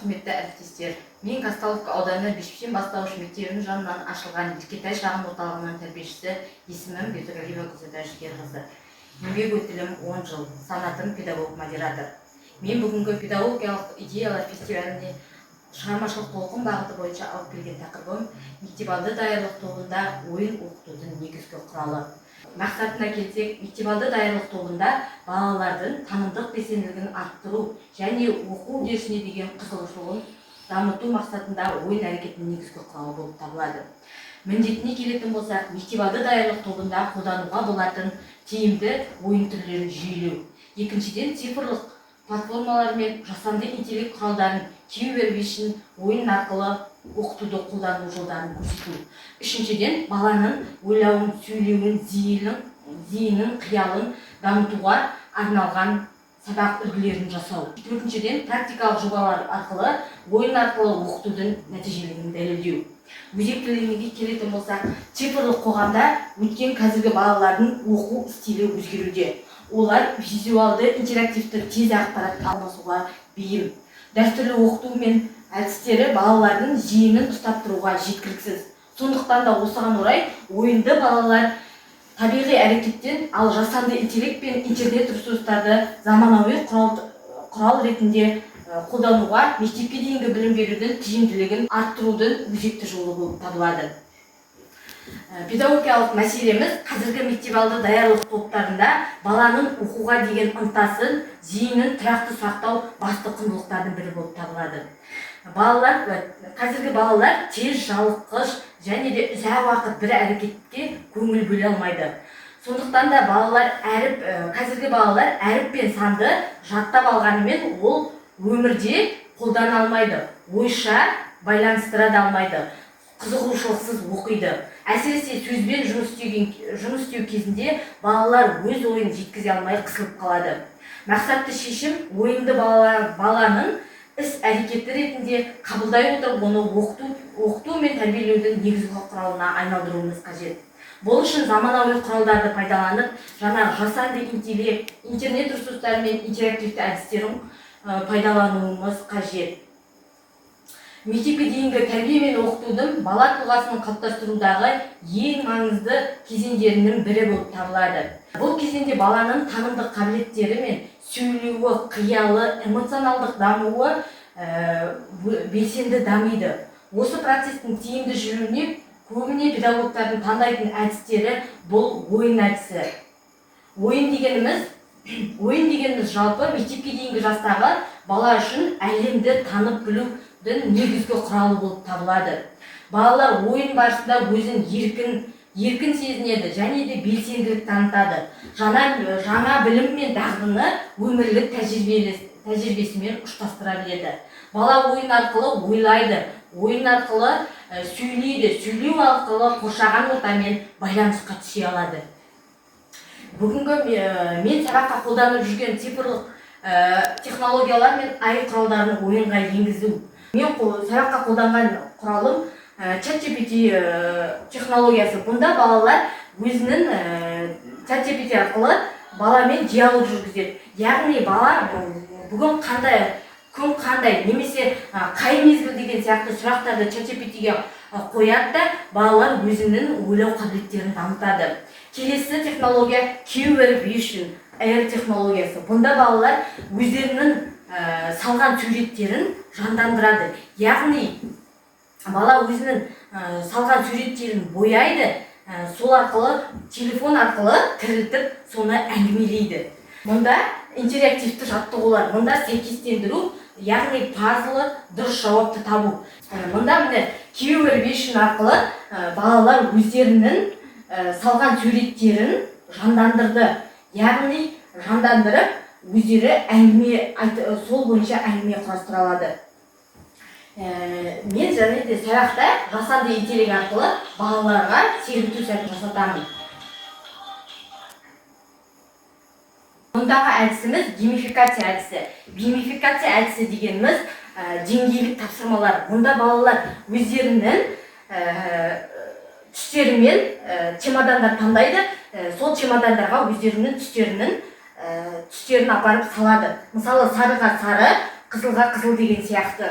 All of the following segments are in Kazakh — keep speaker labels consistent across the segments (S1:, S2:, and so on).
S1: құрметті әріптестер, мен Казталовка ауданы Бешпен бастауыш мектебінің жанынан ашылған Еркетай шағын орталығының тәрбиешісі, есімім Бетіғалиева Күзета Жігерқызы. Еңбек өтілім 10 жыл, санатым педагог-модератор. Мен бүгінгі педагогикалық идеялар фестиваліне шығармашылық толқын бағыты бойынша алып келген тақырыбым мектепалды даярлық тобында ойын оқытудың негізгі құралы. Мақсатына келсек, мектепалды даярлық тобында балалардың танымдық белсенділігін арттыру және оқу үдерісіне деген қызығушылығын дамыту мақсатында ойын әрекетінің негізгі құралы болып табылады. Міндетіне келетін болсақ, мектепалды даярлық тобында қолдануға болатын тиімді ойын түрлерін жүйелеу. Екіншіден, цифрлық платформалар мен жасанды интеллект құралдарын кибербешін ойын арқылы оқытуды қолдану жолдарын көрсету. Үшіншіден, баланың ойлауын, сөйлеуін, зейінін, қиялын дамытуға арналған сабақ үлгілерін жасау. Төртіншіден, практикалық жобалар арқылы, ойын арқылы оқытудың нәтижелігін дәлелдеу. Өзектілігіне келетін болсақ, цифрлық қоғамда өткен қазіргі балалардың оқу стилі өзгеруде. Олар визуалды, интерактивті, тез ақпарат алмасуға бейім. Дәстүрлі оқыту мен әдістері балалардың зейінін ұстап тұруға жеткіліксіз. Сондықтан да осыған орай ойынды балалар табиғи әрекеттен, ал жасанды интеллект пен интернет ресурстарды заманауи құрал ретінде қолдануға мектепке дейінгі білім берудің тиімділігін арттырудың өзекті жолы болып табылады. Педагогикалық мәселеміз қазіргі мектепалды даярлық топтарында баланың оқуға деген ынтасын, зейінін тұрақты сақтау басты құндылықтардың бірі болып табылады. Қазіргі балалар тез жалыққыш және де ұзақ уақыт бір әрекетке көңіл бөле алмайды. Сондықтан да қазіргі балалар әріп пен санды жаттап алғанымен ол өмірде қолдана алмайды, ойша байланыстыра да алмайды, қызығушылықсыз оқиды. Әсіресе сөзбен жұмыс істеу кезінде балалар өз ойын жеткізе алмай қысылып қалады. Мақсатты шешім ойынды баланың іс әрекеті ретінде қабылдай отырып, оны оқыту мен тәрбиелеудің негізгі құралына айналдыруымыз қажет. Бұл үшін заманауи құралдарды пайдаланып, жасанды интеллект, интернет ресурстары мен интерактивті әдістерін пайдалануымыз қажет. Мектепке дейінгі тәрбие мен оқытудың бала тұлғасының қалыптастырудағы ең маңызды кезеңдерінің бірі болып табылады. Бұл кезеңде баланың танымдық қабілеттері мен сөйлеуі, қиялы, эмоционалдық дамуы белсенді дамиды. Осы процестің тиімді жүруіне көбіне педагогтардың таңдайтын әдістері бұл ойын әдісі. Ойын дегеніміз жалпы мектепке дейінгі жастағы бала үшін әлемді танып білудің негізгі құралы болып табылады. Балалар ойын барысында өзін еркін сезінеді және де белсенділік танытады. Жаңа білім мен дағдыны өмірлік тәжірибесімен ұштастыра біледі. Бала ойын арқылы ойлайды, ойын арқылы сөйлейді, сөйлеу арқылы қоршаған ортамен байланысқа түсе алады. Бүгінгі мен сабаққа қолданып жүрген цифрлық технологиялар мен AI құралдарын ойынға енгізу. Мен сабаққа қолданған құралым ChatGPT технологиясы. Бұнда балалар өзінің ChatGPT арқылы баламен диалог жүргізеді. Яғни бала бүгін күн қандай, немесе қай мезгіл деген сияқты сұрақтарды ChatGPT-ге қояды да балалар өзінің ойлау қабілеттерін дамытады. Келесі технология Q-Vision технологиясы. Бұнда балалар өздерінің салған суреттерін жандандырады. Яғни бала өзінің салған суреттерін бояйды, сол арқылы, телефон арқылы тірілтіп, соны әңгімелейді. Мұнда интерактивті жаттығулар, мұнда сәйкестендіру, яғни пазлы дұрыс жауапты табу. Мұнда Q-Vision арқылы балалар өздерінің салған суреттерін жандандырды. Яғни жандандырып, өздері сол бойынша әңгіме құрастыра алады. Мен және де сабақта жасанды интеллект арқылы балаларға сергіту сәтін жасатамын. Мұндағы әдісіміз геймификация әдісі. Геймификация әдісі дегеніміз деңгейлік тапсырмалар. Мұнда балалар өздерінің түстерімен чемодандар таңдайды, сол чемодандарға өздерінің түстерін апарып салады. Мысалы, сарыға сары, қызылға қызыл деген сияқты.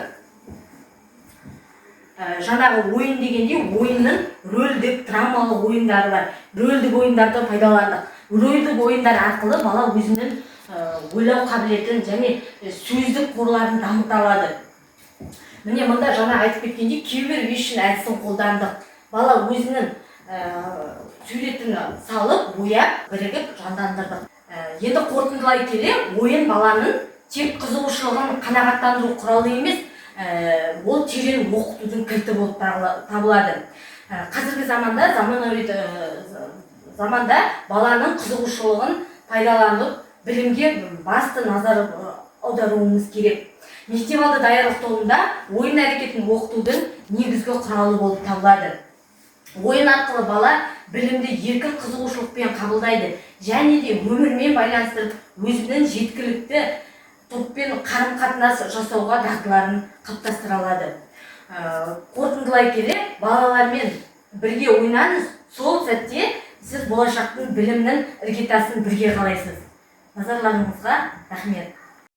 S1: жаңағы ойын дегенде ойынның рөлдік, драмалық ойындары бар. Рөлдік ойындарды пайдаландық. Рөлдік ойындар арқылы бала өзінің ойлау қабілетін және сөздік қорларын дамыта алады. Міне мұнда жаңа айтып кеткендей кейбір вишн әдісін қолдандық. Бала өзінің суретін салып, бояп, бірігіп жандандырдық. Енді қорытындылай келе, ойын баланың тек қызығушылығын қанағаттандыру құралы емес, ол терең оқытудың кілті болып табылады. Қазіргі заманда баланың қызығушылығын пайдаланып, білімге басты назар аударуымыз керек. Мектепалды даярлық тобында ойын әрекетін оқытудың негізгі құралы болып табылады. Ойын арқылы бала білімді еркін қызығушылықпен қабылдайды және де өмірмен байланыстырып, өзінің жеткілікті топпен қарым-қатынас жасауға дағдыларын қалыптастыра алады. Қорытындылай келе, балалармен бірге ойнаңыз, сол сәтте сіз болашақтың білімнің іргетасын бірге қалайсыз. Назарларыңызға рахмет.